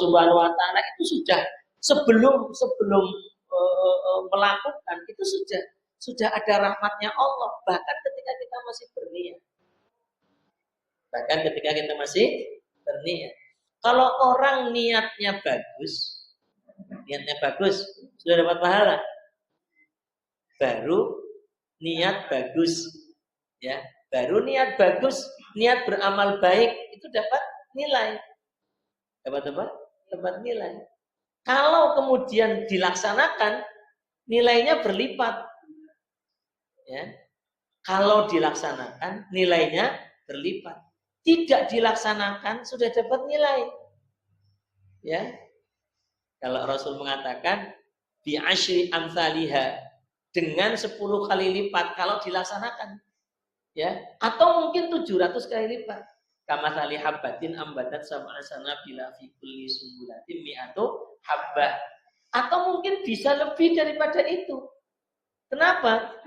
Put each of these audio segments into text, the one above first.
Subhanahu wa taala itu sudah sebelum melakukan itu sudah ada rahmatnya Allah bahkan ketika kita masih berniat. Bahkan ketika kita masih berniat. Kalau orang niatnya bagus, sudah dapat pahala. Baru niat bagus, ya. Baru niat bagus, niat beramal baik itu dapat nilai. Dapat apa? Dapat nilai. Kalau kemudian dilaksanakan, nilainya berlipat. Ya. Kalau dilaksanakan, nilainya berlipat. Tidak dilaksanakan sudah dapat nilai. Ya. Kalau Rasul mengatakan bi asyri amsalihha dengan 10 kali lipat kalau dilaksanakan. Ya, atau mungkin 700 kali lipat. Kama sali habbatin ambatat sab'a sanabila fi kulli sumbulatin mi'atu habbah. Atau mungkin bisa lebih daripada itu. Kenapa?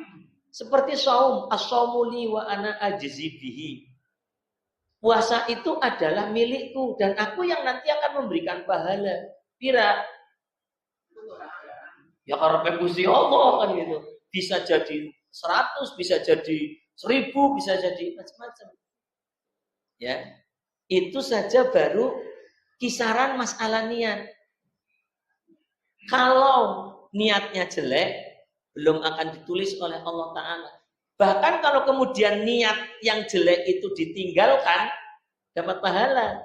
Seperti saum, as-saumu li wa ana ajzi bihi. Puasa itu adalah milikku dan aku yang nanti akan memberikan pahala. Pira? Ya karepe Gusti Allah kan gitu. Bisa jadi 100, bisa jadi 1000, bisa jadi macam-macam. Ya. Itu saja baru kisaran masalah niat. Kalau niatnya jelek, belum akan ditulis oleh Allah Ta'ala. Bahkan kalau kemudian niat yang jelek itu ditinggalkan, dapat pahala.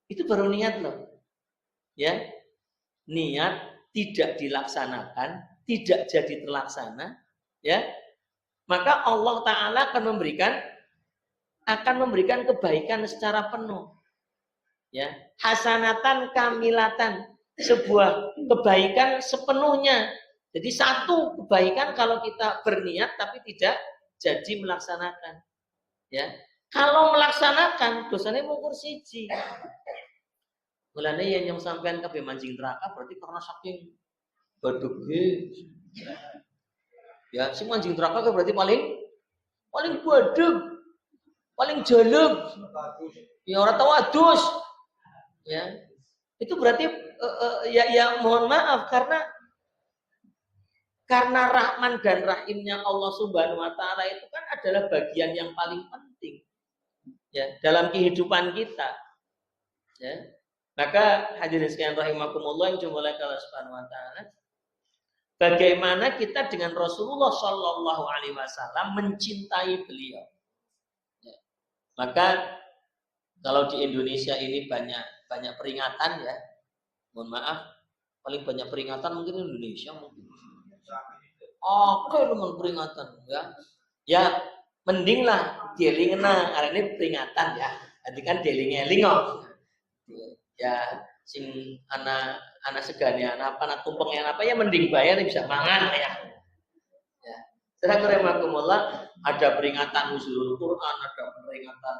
Itu baru niat loh. Ya. Niat tidak dilaksanakan, tidak jadi terlaksana, ya. Maka Allah Ta'ala akan memberikan kebaikan secara penuh. Ya. Hasanatan kamilatan. Sebuah kebaikan sepenuhnya. Jadi satu kebaikan kalau kita berniat tapi tidak jadi melaksanakan. Ya. Kalau melaksanakan dosanya mengukur siji. Mulane yang sampean kabeh mancing neraka berarti karena saking badhe. Ya, sing mancing neraka berarti paling badhe, paling jaleb. Ya ora tau adus. Ya. Itu berarti ya mohon maaf karena Rahman dan Rahimnya Allah Subhanahu wa taala itu kan adalah bagian yang paling penting ya dalam kehidupan kita. Ya. Maka hadirin sekalian rahimakumullah yang dimulai Allah Subhanahu wa taala, bagaimana kita dengan Rasulullah Shallallahu alaihi wasallam mencintai beliau. Ya. Maka kalau di Indonesia ini banyak peringatan ya. Mohon maaf, paling banyak peringatan mungkin Indonesia mungkin. Oke, dengan peringatan ya. Ya, mendinglah dielingna arane peringatan ya. Nanti kan dieling-eling kok. Ya, sing anak segane anak tumpengnya apa ya mending bayar bisa mangan ya. Ya. Sedang rahimakumullah ada peringatan nuzulul Quran, ada peringatan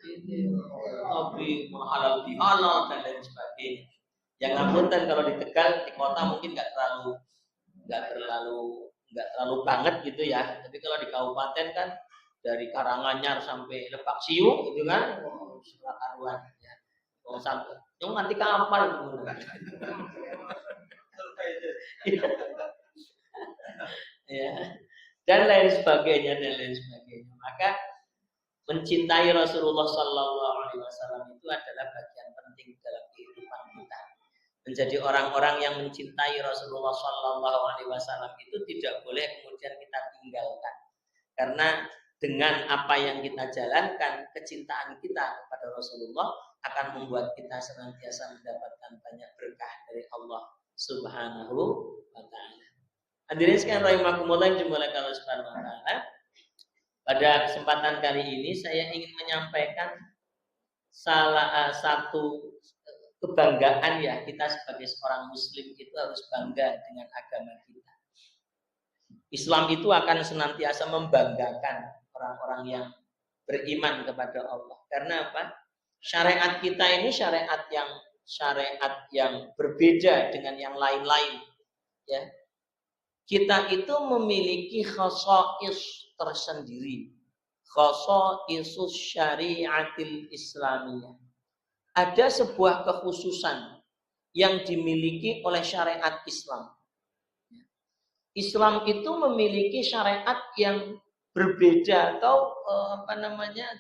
ini tapi halal bihalal dan lain sebagainya. Yang ngapunten kalau di Tegal di kota mungkin nggak terlalu banget gitu ya. Tapi kalau di kabupaten kan dari Karanganyar sampai Lebak Siung gitu kan, surat karuan ya. Oh sampai, yang nanti kapan itu? Ya. Dan lain sebagainya. Maka mencintai Rasulullah Sallallahu Alaihi Wasallam itu adalah bagian penting dalam kehidupan kita. Menjadi orang-orang yang mencintai Rasulullah Sallallahu Alaihi Wasallam itu tidak boleh kemudian kita tinggalkan. Karena dengan apa yang kita jalankan, kecintaan kita kepada Rasulullah akan membuat kita senantiasa mendapatkan banyak berkah dari Allah Subhanahu wa taala. Hadirin sekalian rahimakumullah yang dimulai Allah Subhanahu wa taala. Pada kesempatan kali ini saya ingin menyampaikan salah satu kebanggaan ya, kita sebagai seorang muslim itu harus bangga dengan agama kita. Islam itu akan senantiasa membanggakan orang-orang yang beriman kepada Allah. Karena apa? Syariat kita ini syariat yang berbeda dengan yang lain-lain. Ya. Kita itu memiliki khasa'is tersendiri. Khasa'isus syariatil islamiyah. ada sebuah kekhususan yang dimiliki oleh syariat Islam. Islam itu memiliki syariat yang berbeda atau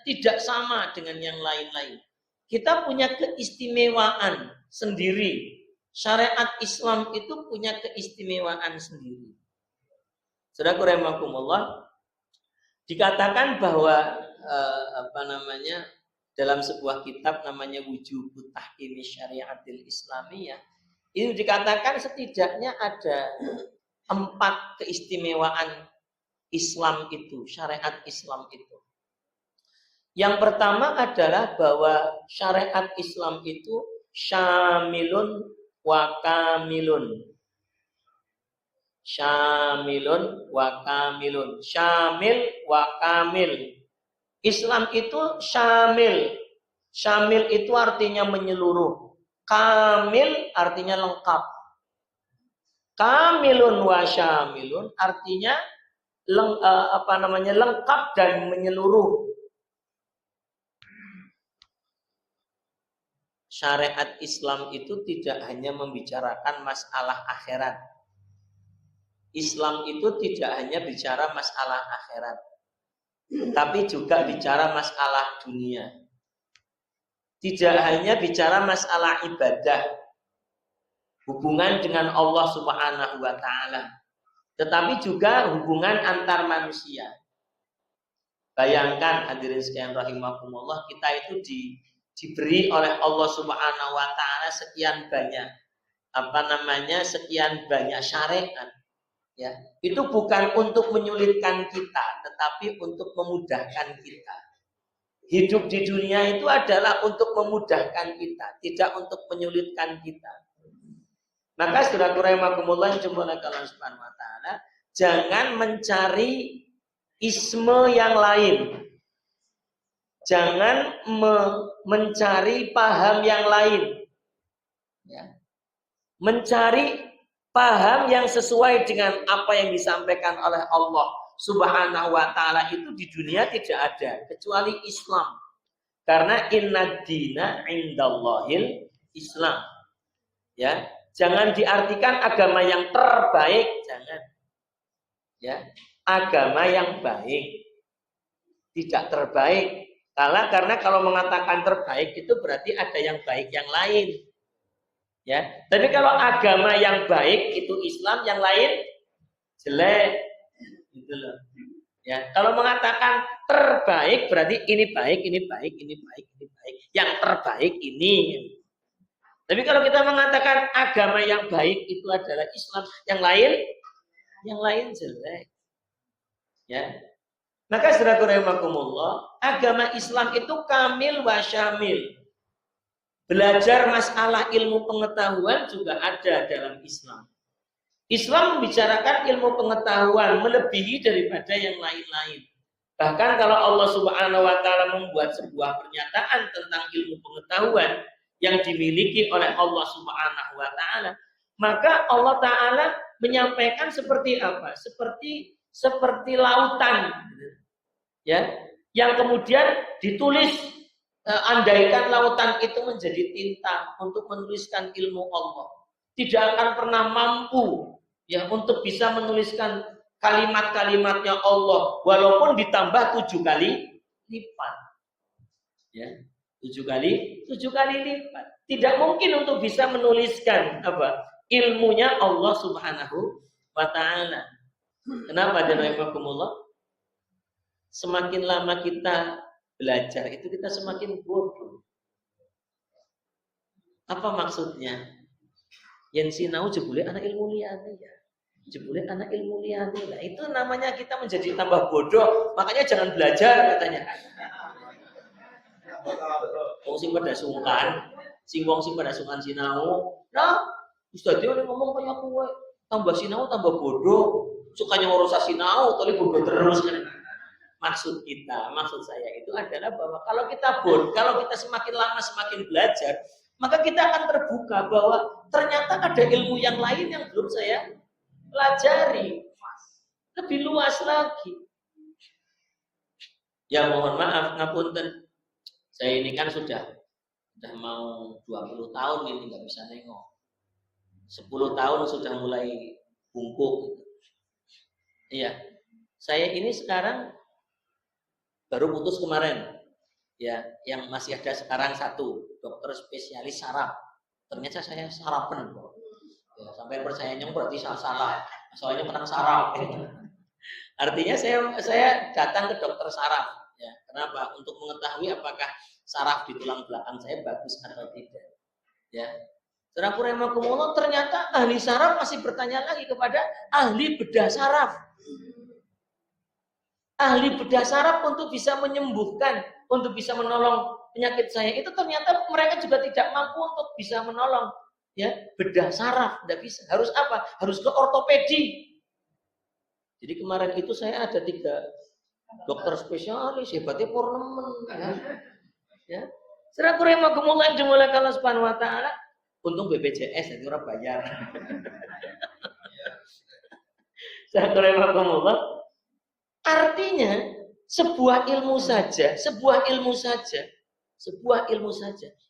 tidak sama dengan yang lain-lain. Kita punya keistimewaan sendiri. Syariat Islam itu punya keistimewaan sendiri. Saudaraku rahimakumullah, dikatakan bahwa dalam sebuah kitab namanya Wujubut Tahkim Syariatil Islamiyah, itu dikatakan setidaknya ada 4 keistimewaan Islam itu, syariat Islam itu. Yang pertama adalah bahwa syariat Islam itu syamilun wa kamilun. Syamilun wa kamilun. Syamil wa kamil. Islam itu syamil. Syamil itu artinya menyeluruh. Kamil artinya lengkap. Kamilun wa syamilun artinya lengkap dan menyeluruh. Syariat Islam itu tidak hanya membicarakan masalah akhirat. Islam itu tidak hanya bicara masalah akhirat, tapi juga bicara masalah dunia. Tidak hanya bicara masalah ibadah, hubungan dengan Allah Subhanahu wa Ta'ala, tetapi juga hubungan antar manusia. Bayangkan hadirin sekalian rahimakumullah, kita itu diberi oleh Allah Subhanahu wa Ta'ala sekian banyak syariat. Ya, itu bukan untuk menyulitkan kita, tetapi untuk memudahkan kita. Hidup di dunia itu adalah untuk memudahkan kita, tidak untuk menyulitkan kita. Maka saudara rahimakumullah yang dimuliakan Allah Subhanahu wa Ta'ala, jangan mencari isme yang lain. Jangan mencari paham yang lain. Ya. Mencari paham yang sesuai dengan apa yang disampaikan oleh Allah Subhanahu wa Ta'ala itu di dunia tidak ada kecuali Islam. Karena inna dina indallahil Islam. Ya, jangan diartikan agama yang terbaik, jangan. Ya, agama yang baik, tidak terbaik. Karena kalau mengatakan terbaik itu berarti ada yang baik yang lain. Ya, tapi kalau agama yang baik itu Islam, yang lain jelek, gitu loh. Ya, kalau mengatakan terbaik berarti ini baik, ini baik, ini baik, ini baik. Yang terbaik ini. Tapi kalau kita mengatakan agama yang baik itu adalah Islam, yang lain jelek. Ya. Maka saudara rahimakumullah, agama Islam itu kamil wa syamil. Belajar masalah ilmu pengetahuan juga ada dalam Islam. Islam membicarakan ilmu pengetahuan melebihi daripada yang lain-lain. Bahkan kalau Allah Subhanahu wa Ta'ala membuat sebuah pernyataan tentang ilmu pengetahuan yang dimiliki oleh Allah Subhanahu wa Ta'ala, maka Allah Ta'ala menyampaikan seperti apa? Seperti lautan, ya, yang kemudian ditulis. Andaikan lautan itu menjadi tinta untuk menuliskan ilmu Allah, tidak akan pernah mampu ya untuk bisa menuliskan kalimat-kalimatnya Allah, walaupun ditambah 7 kali lipat. Ya, 7 kali lipat. Tidak mungkin untuk bisa menuliskan ilmunya Allah Subhanahu wa Ta'ala. Kenapa janakumullah? Semakin lama kita belajar itu kita semakin bodoh. Apa maksudnya? Yang sinau jebule anak ilmu liane ya. Jebule anak ilmu liane. Nah, itu namanya kita menjadi tambah bodoh. Makanya jangan belajar katanya. Wong sing pada sungkan sinau. Nah, Ustaz dia ngomong kayak kowe, tambah sinau tambah bodoh. Sukanya ngurus sinau tapi bodoh terus kan. Maksud saya itu adalah bahwa kalau kita semakin lama semakin belajar, maka kita akan terbuka bahwa ternyata ada ilmu yang lain yang belum saya pelajari, lebih luas lagi. Ya mohon maaf, ngapunten. Saya ini kan sudah Udah mau 20 tahun ini nggak bisa nengok. 10 tahun sudah mulai bungkuk. Iya. Saya ini sekarang baru putus kemarin. Ya, yang masih ada sekarang satu, dokter spesialis saraf. Ternyata saya sarapan kok. Ya, sampai percayanya berarti salah. Soalnya menang saraf. Artinya saya datang ke dokter saraf. Ya, kenapa? Untuk mengetahui apakah saraf di tulang belakang saya bagus atau tidak. Ya. Rahimakumullah, ternyata ahli saraf masih bertanya lagi kepada ahli bedah saraf. Ahli bedah saraf untuk bisa menyembuhkan, untuk bisa menolong penyakit saya itu ternyata mereka juga tidak mampu untuk bisa menolong. Ya, bedah saraf tidak bisa. Harus apa? Harus ke ortopedi. Jadi kemarin itu saya ada 3 dokter spesialis, hebatnya purnemen. Ya. Rahimakumullah yang dimulakan Allah Subhanahu wa taala. Untung BPJS jadi orang bayar. Rahimakumullah. Artinya sebuah ilmu saja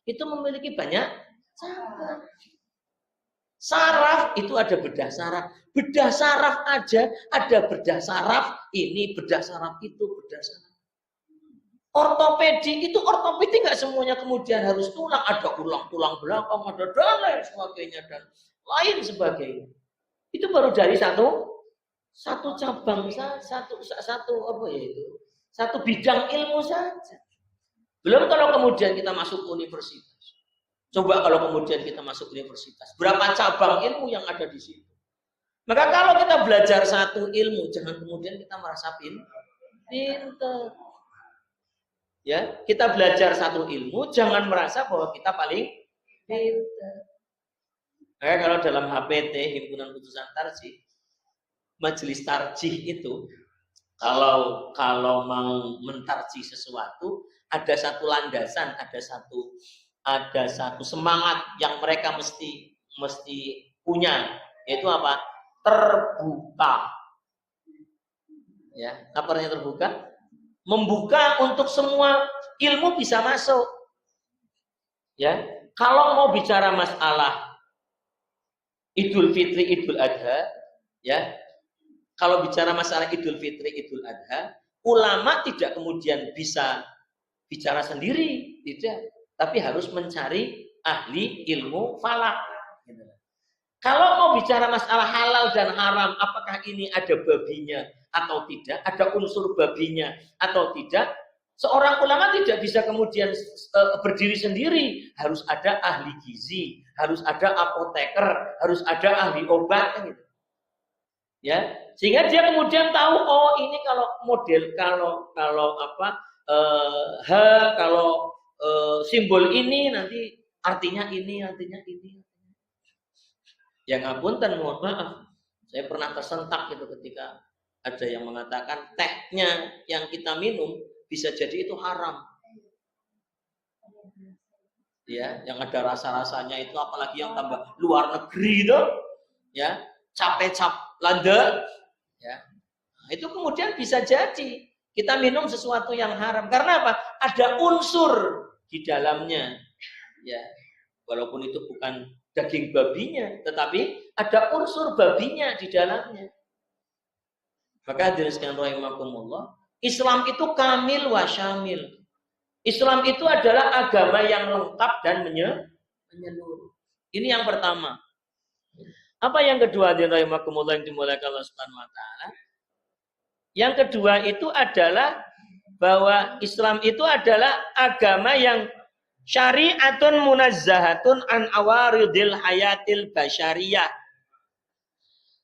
itu memiliki banyak cabang. Saraf itu ada bedah saraf. Bedah saraf aja ada bedah saraf ini, bedah saraf itu, bedah saraf. Ortopedi itu ortopedi nggak semuanya kemudian harus tulang, ada tulang belakang, ada dan lain sebagainya dan lain sebagainya. Itu baru dari satu cabang, satu apa ya itu? Satu bidang ilmu saja. Belum kalau kemudian kita masuk universitas. Coba kalau kemudian kita masuk universitas, berapa cabang ilmu yang ada di situ? Maka kalau kita belajar satu ilmu, jangan kemudian kita merasa pintar. Ya, kita belajar satu ilmu, jangan merasa bahwa kita paling pintar. Maka kalau dalam HPT, himpunan putusan tarjih, majelis tarjih itu, kalau mau mentarjih sesuatu, ada satu landasan, ada satu semangat yang mereka mesti punya, yaitu apa? Terbuka. Ya, apa artinya terbuka? Membuka untuk semua ilmu bisa masuk. Ya, kalau mau bicara masalah Idul Fitri, Idul Adha, ya, kalau bicara masalah Idul Fitri, Idul Adha, ulama tidak kemudian bisa bicara sendiri, tidak. Tapi harus mencari ahli ilmu falak. Kalau mau bicara masalah halal dan haram, apakah ini ada babinya atau tidak, ada unsur babinya atau tidak, seorang ulama tidak bisa kemudian berdiri sendiri. Harus ada ahli gizi, harus ada apoteker, harus ada ahli obat. Gitu. Ya, sehingga dia kemudian tahu, oh ini kalau model, kalau apa, kalau simbol ini nanti artinya ini. Yang ngapunten, mohon maaf, saya pernah tersentak gitu ketika ada yang mengatakan tehnya yang kita minum bisa jadi itu haram. Ya, yang ada rasa-rasanya itu, apalagi yang tambah luar negeri itu, ya, cap landa, ya. Nah, itu kemudian bisa jadi kita minum sesuatu yang haram. Karena apa? Ada unsur di dalamnya. Ya, walaupun itu bukan daging babinya, tetapi ada unsur babinya di dalamnya. Maka hadirin sekalian rahimakumullah, Islam itu kamil wa syamil. Islam itu adalah agama yang lengkap dan menyeluruh. Ini yang pertama. Apa yang kedua, hadirin rahimakumullah yang dimuliakan Allah Subhanahu wa taala? Yang kedua itu adalah bahwa Islam itu adalah agama yang syariatun munazzahatun an awaridil hayatil basyariyah.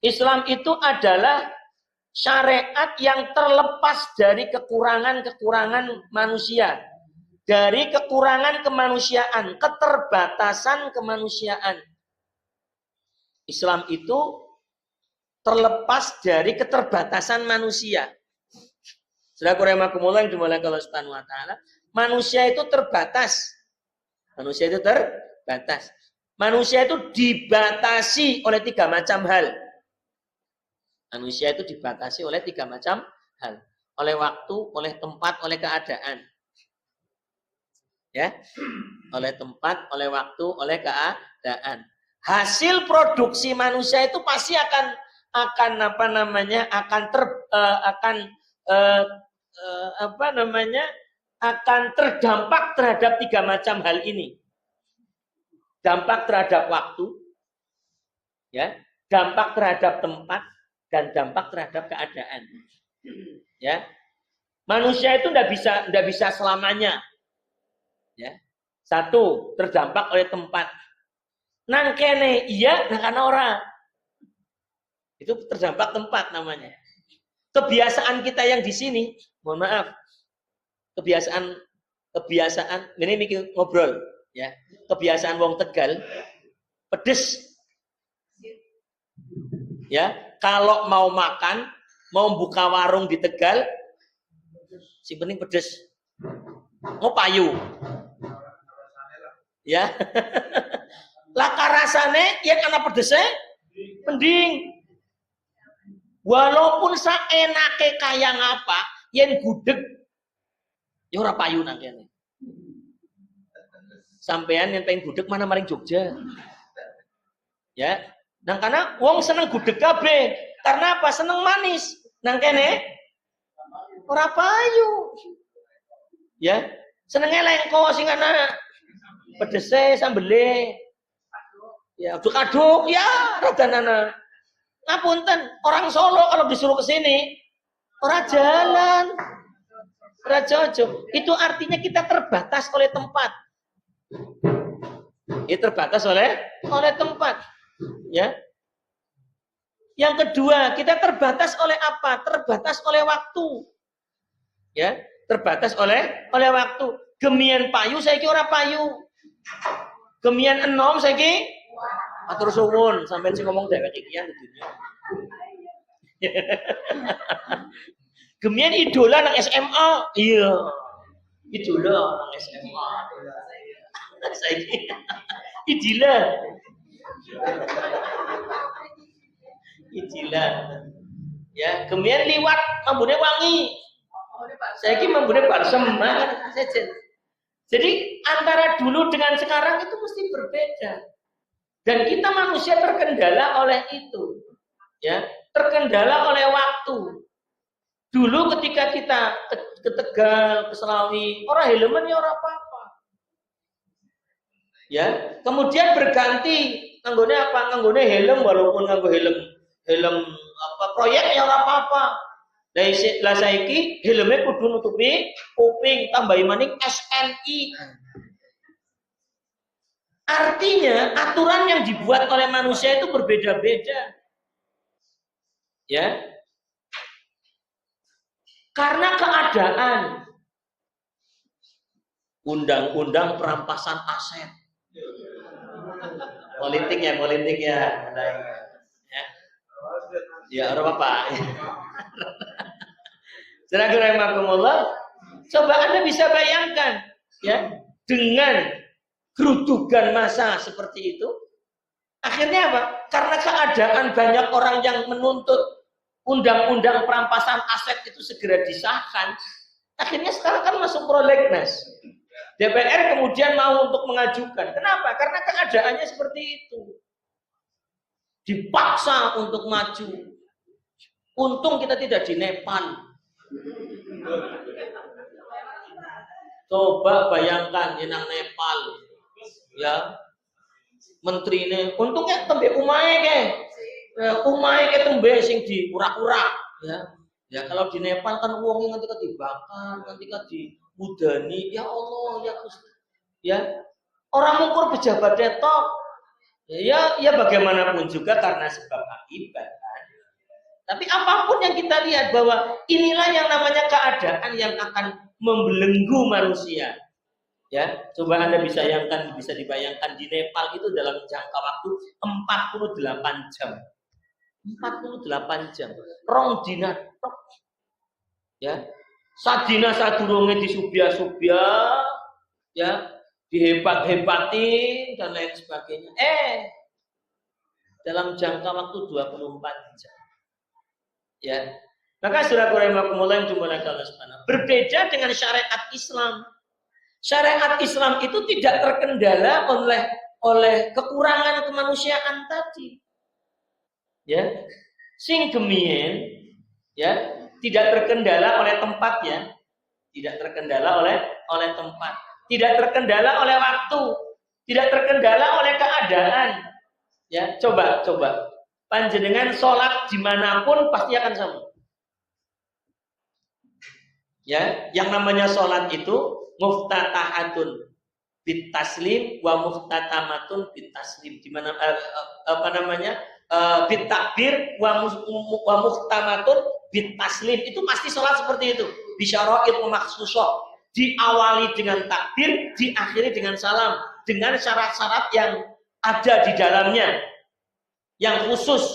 Islam itu adalah syariat yang terlepas dari kekurangan-kekurangan manusia, dari kekurangan kemanusiaan, keterbatasan kemanusiaan. Islam itu terlepas dari keterbatasan manusia. Saudara rahimakumullah yang dimuliakan Allah Subhanahu wa taala, manusia itu terbatas. Manusia itu terbatas. Manusia itu dibatasi oleh 3 macam hal. Manusia itu dibatasi oleh 3 macam hal. Oleh waktu, oleh tempat, oleh keadaan. Ya, oleh tempat, oleh waktu, oleh keadaan. Hasil produksi manusia itu pasti akan akan terdampak terhadap 3 macam hal ini. Dampak terhadap waktu, ya, dampak terhadap tempat, dan dampak terhadap keadaan. Ya, manusia itu tidak bisa selamanya. Ya, satu, terdampak oleh tempat. Nang kene iya, nang kana ora. Itu terdampak tempat namanya. Kebiasaan kita yang di sini, mohon maaf, kebiasaan ini mikir ngobrol, ya. Kebiasaan wong Tegal, pedes. Ya, kalau mau makan, mau buka warung di Tegal, si penting pedes. Mau payu. Ya. Laka rasane yen ana pedese mending. Walaupun saenake kaya ngapa, yen gudeg ya ora payu nang kene. Sampean yang pengen gudeg mana maring Jogja. Ya. Nang kana wong seneng gudeg kabeh. Karena apa? Seneng manis. Nang kene ora payu. Ya. Senenge lengko sing ana pedese sambele. Ya, aduk-aduk ya radanana. Ngapunten, orang Solo kalau disuruh ke sini ora jalan. Ora cocok. Itu artinya kita terbatas oleh tempat. Terbatas oleh tempat. Ya. Yang kedua, kita terbatas oleh apa? Terbatas oleh waktu. Ya, terbatas oleh waktu. Gemian payu saiki ora payu. Gemian enom saiki atur suwun, sampeyan sing ngomong dhewek ikian dunya. Gemian idola nang SMA. Iya. Idola nang SMA. Saiki idilah. Idilah. Ya, gemian liwat mambune wangi. Saiki mambune balsem banget. Jadi antara dulu dengan sekarang itu mesti berbeda. Dan kita manusia terkendala oleh itu. Ya, terkendala oleh waktu. Dulu ketika kita ke Tegal, ke Selawi, ora helman ya ora apa-apa. Ya, kemudian berganti nganggone apa? Nganggone helm, walaupun nganggo helm proyek ya ora apa-apa. Lah saiki helmnya kudu nutupi kuping, tambahi maning SNI. Artinya aturan yang dibuat oleh manusia itu berbeda-beda. Ya. Karena keadaan. Undang-undang perampasan aset. Politik ya. Ya, ora apa-apa. Bismillahirrahmanirrahim. Coba Anda bisa bayangkan, ya, dengan gerudugan massa seperti itu, akhirnya apa? Karena keadaan banyak orang yang menuntut undang-undang perampasan aset itu segera disahkan, akhirnya sekarang kan masuk prolegnas. DPR kemudian mau untuk mengajukan. Kenapa? Karena keadaannya seperti itu. Dipaksa untuk maju. Untung kita tidak di Nepal. Coba bayangkan di Nepal. Ya, menteri ini untungnya tembe umahe ke tembe sing diurak-urak, ya kalau di Nepal kan wong nganti dibakar, nganti dimudani, ya Allah, ya Gusti, ya orang mengukur pejabat detok, ya bagaimanapun juga karena sebab akibat kan. Tapi apapun yang kita lihat bahwa inilah yang namanya keadaan yang akan membelenggu manusia. Ya, coba Anda bisa dibayangkan di Nepal itu dalam jangka waktu 48 jam. 48 jam. Rong dina tok. Ya. Sadina sadurunge disubya-subya, ya, dihebat-hebatin dan lain sebagainya. Dalam jangka waktu 24 jam. Ya. Maka saudara rahimakumullah yang dimulakan Allah Subhanahu. Berbeda dengan syariat Islam. Syariat Islam itu tidak terkendala oleh kekurangan kemanusiaan tadi. Ya. Sing gemien ya, tidak terkendala oleh tempat ya. Tidak terkendala oleh tempat, tidak terkendala oleh waktu, tidak terkendala oleh keadaan. Ya, coba panjenengan sholat dimanapun pasti akan sama. Ya, yang namanya sholat itu muftatahatun bit taslim wa muftatamatun bit taslim. Di mana bit takbir wa muhtamatun bit taslim. Itu pasti sholat seperti itu. Bisyara'id makhsusah. Diawali dengan takbir, diakhiri dengan salam, dengan syarat-syarat yang ada di dalamnya, yang khusus.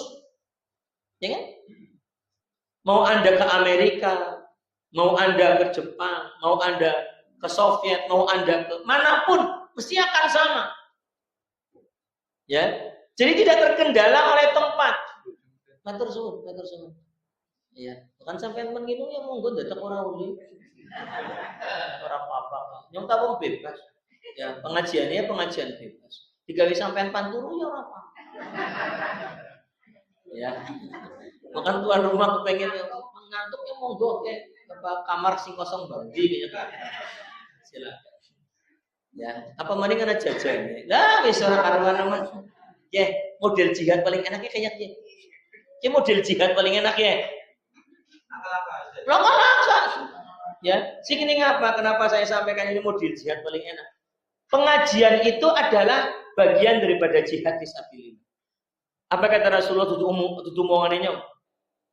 Ya kan? Mau Anda ke Amerika, mau Anda ke Jepang, mau Anda ke Soviet, mau Anda ke manapun, mesti akan sama. Ya. Jadi tidak terkendala oleh tempat. Matur suwun. Ya, bukan sampai menginum yang monggo dadak ora uli. Ora apa-apa. Nyong ta wong bebas. Ya, pengajiannya pengajian bebas. Digawe sampean panturu ya ora apa. Ya. Bukan tuan rumah kepengen ngantuk ya monggo ke kamar sing kosong bandi ya. Silakan. Ya, apa mending ana jajan. Lah wis ora karuan aman. Ya, model jihad paling enaknya kayak ya. Ya model jihad paling enak ya. Lokal. Ya, sini ngapa? Kenapa saya sampaikan ini model jihad paling enak? Pengajian itu adalah bagian daripada jihad fisabilillah. Apa kata Rasulullah tutu omongannya?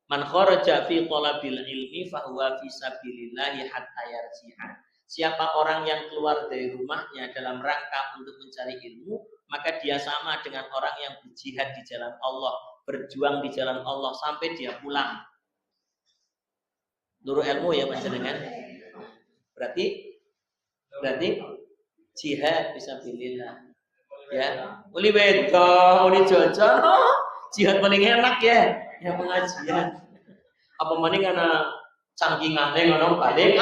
Man kharaja fi talabil ilmi fa huwa fisabilillah hatta yarji'a. Siapa orang yang keluar dari rumahnya dalam rangka untuk mencari ilmu, maka dia sama dengan orang yang berjihad di jalan Allah, berjuang di jalan Allah sampai dia pulang. Nuru ilmu ya panjenengan. Berarti jihad fisabilillah. Ya, uli wedo, uli jajan, jihad paling enak ya pengajian. Apa maning ana cangkingane ngono balik.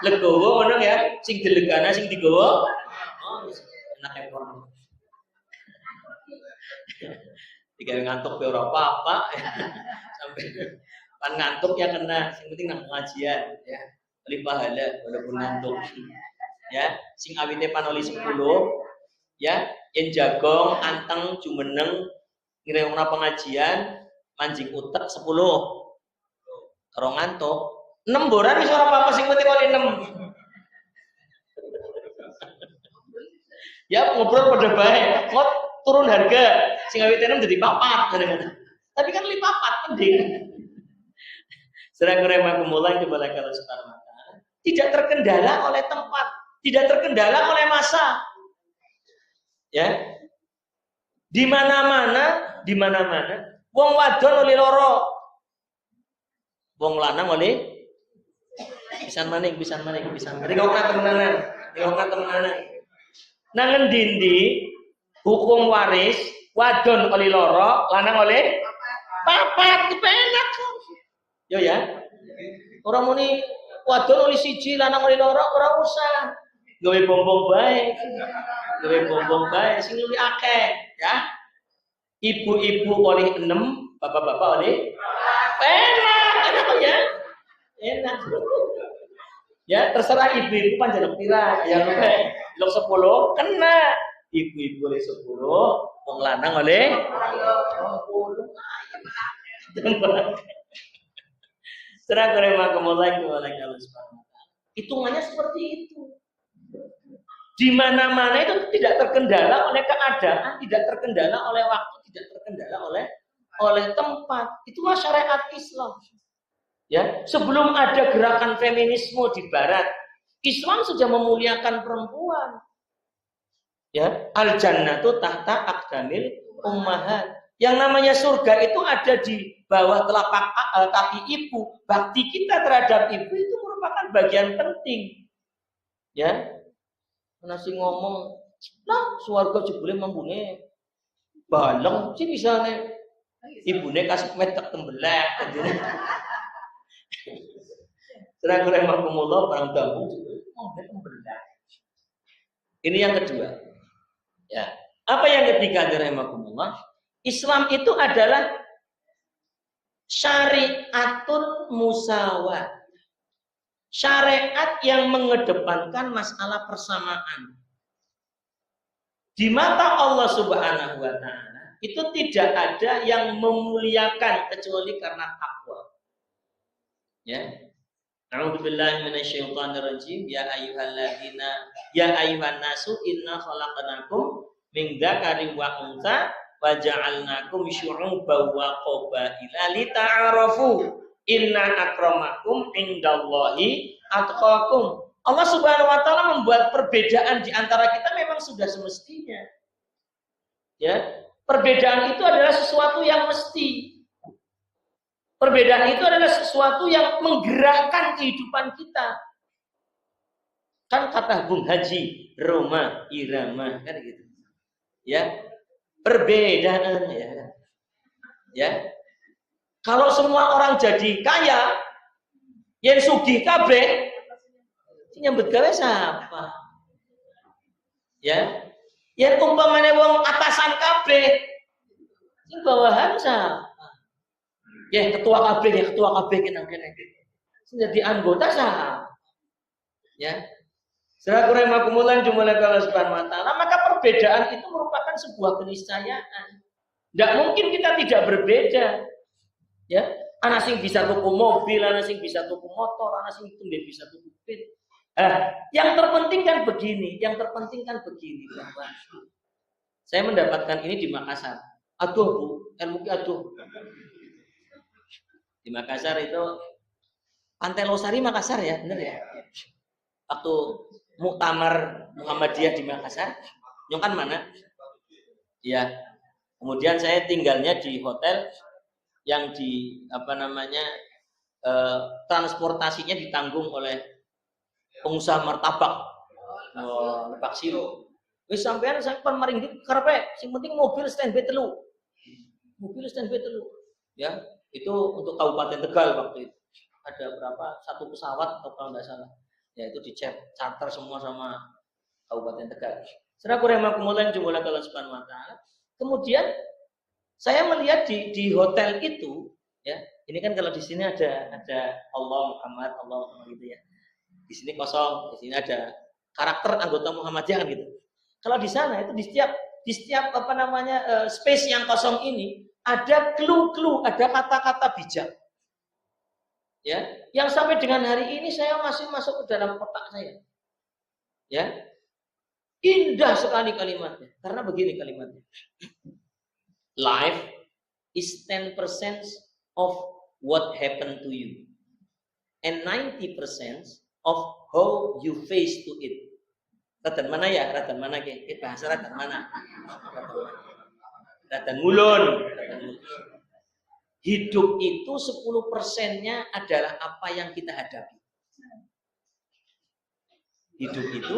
Legowo ngono ya, sing dilegana sing digowo. Enak ekor. Tiga ngantuk pe ora apa-apa. Sampai pan ngantuk ya kena, sing penting nang pengajian ya. Beli pahala walaupun ngantuk. Ya, sing awite panoli 10 ya, yen jagong, anteng, jumeneng ngirengna pengajian, manjing utek 10. Karo ngantuk 6 boran wis ora apa-apa sing penting oleh 6. Ya ngobrol pada baik, ngot turun harga, sing awite 6 jadi 4 kadang-kadang. Tapi kan 4 penting. Serang rahimakumullah kepada Allah Subhanahu wa taala. Tidak terkendala oleh tempat, tidak terkendala oleh masa. Ya. Di mana-mana wong wadon oleh loro. Wong lanang oleh pisan maning. Ngokna temenanan. Nang ngendi hukum waris wadon oleh loro, lanang oleh papat, kepenak. Yo ya. Ora muni wadon oleh siji, lanang oleh loro, ora usah. Gawe bombong bae. Sing luwih akeh, ya. Ibu-ibu oleh 6, bapak-bapak oleh enak ya. Enak. Ya, terserah ibu-ibu panjenengan pira, ya lho 10 kena. Ibu-ibu oleh 10, wong lanang oleh 10. Serah keremakumulah Allah Subhanahu wa taala. Hitungannya seperti itu. Di mana-mana itu tidak terkendala oleh keadaan, tidak terkendala oleh waktu, tidak terkendala oleh tempat. Itulah syariat Islam. Ya, sebelum ada gerakan feminisme di barat, Islam sudah memuliakan perempuan. Ya, al-jannatu tahta aqdamil ummahat. Yang namanya surga itu ada di bawah telapak kaki ibu. Bakti kita terhadap ibu itu merupakan bagian penting. Ya. Nasi ngomong, "Lah, swarga jebule mambune baleng sih bisane." Ibune kasih metek tembelak. Serang remahkumullah barang dambu mambune tembelak. Ini yang kedua. Ya. Apa yang ketiga, rahimakumullah? Islam itu adalah syariatul musawat. Syariat yang mengedepankan masalah persamaan. Di mata Allah Subhanahu wa taala itu tidak ada yang memuliakan kecuali karena takwa. Ya. A'udzubillahi minasyaitonirrajim. Ya ayyuhan nasu inna khalaqnakum min dzakarin wa untha wa ja'alnakum syu'uban wa qabaila lita'arafu. Inna akramakum indallahi atqakum. Allah Subhanahu wa taala membuat perbedaan di antara kita memang sudah semestinya. Ya. Perbedaan itu adalah sesuatu yang mesti. Perbedaan itu adalah sesuatu yang menggerakkan kehidupan kita. Kan kata Bung Haji, Roma Irama kan gitu. Ya. Perbedaan ya. Ya. Kalau semua orang jadi kaya, yang sugih kabeh, nyambut gawe siapa? Ya. Yang umpamane wong atasan kabeh, sing bawahan siapa? Ya ketua KB kena. Sing jadi anggota siapa? Ya. Saudara rahimakumullah jumlah Allah Subhanahu wa taala, maka perbedaan itu merupakan sebuah keniscayaan. Tidak mungkin kita tidak berbeda. Ya, anak sing bisa tuku mobil, anak sing bisa tuku motor, anak sing bisa tuku pit. Yang terpenting kan begini, bahwa saya mendapatkan ini di Makassar. Aduh Bu, ilmu aduh. Di Makassar itu Pantai Losari Makassar ya, benar ya? Waktu muktamar Muhammadiyah di Makassar, nyong kan mana? Ya. Kemudian saya tinggalnya di hotel yang di transportasinya ditanggung oleh pengusaha martabak. Lebak Siro. Wis sampean sampean maringgit karepe, sing penting mobil standby telu. Ya, itu untuk Kabupaten Tegal waktu itu. Ada berapa? Satu pesawat atau kalau enggak salah. Ya itu charter semua sama Kabupaten Tegal. Saudara rahimakumullah jumlah Allah Subhanahu wa taala. Kemudian saya melihat di hotel itu, ya, ini kan kalau di sini ada Allah Muhammad gitu ya. Di sini kosong, di sini ada karakter anggota Muhammadiyah kan gitu. Kalau di sana itu di setiap space yang kosong ini ada clue, ada kata-kata bijak. Ya, yang sampai dengan hari ini saya masih masuk ke dalam otak saya. Ya. Indah sekali kalimatnya. Karena begini kalimatnya. Life is 10% of what happened to you and 90% of how you face to it. Radan mana ya? Radan mana ke? Bahasa radan mana? Radan ngulun. Hidup itu 10%-nya adalah apa yang kita hadapi. Hidup itu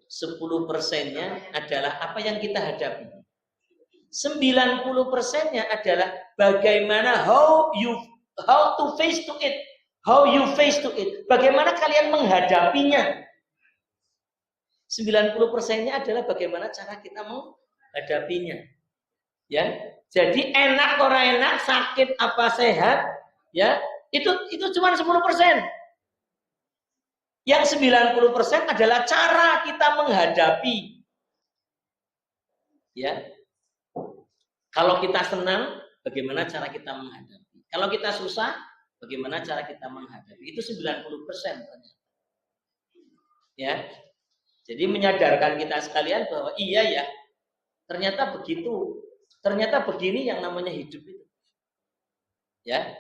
10%-nya adalah apa yang kita hadapi. 90%-nya adalah bagaimana how to face to it. How you face to it. Bagaimana kalian menghadapinya. 90%-nya adalah bagaimana cara kita menghadapinya. Ya. Jadi enak orang enak, sakit apa sehat, ya. Itu cuma 10%. Yang 90% adalah cara kita menghadapi. Ya. Kalau kita senang, bagaimana cara kita menghadapi? Kalau kita susah, bagaimana cara kita menghadapi? Itu 90%. Ya. Jadi menyadarkan kita sekalian bahwa iya ya, ternyata begitu. Ternyata begini yang namanya hidup itu. Ya.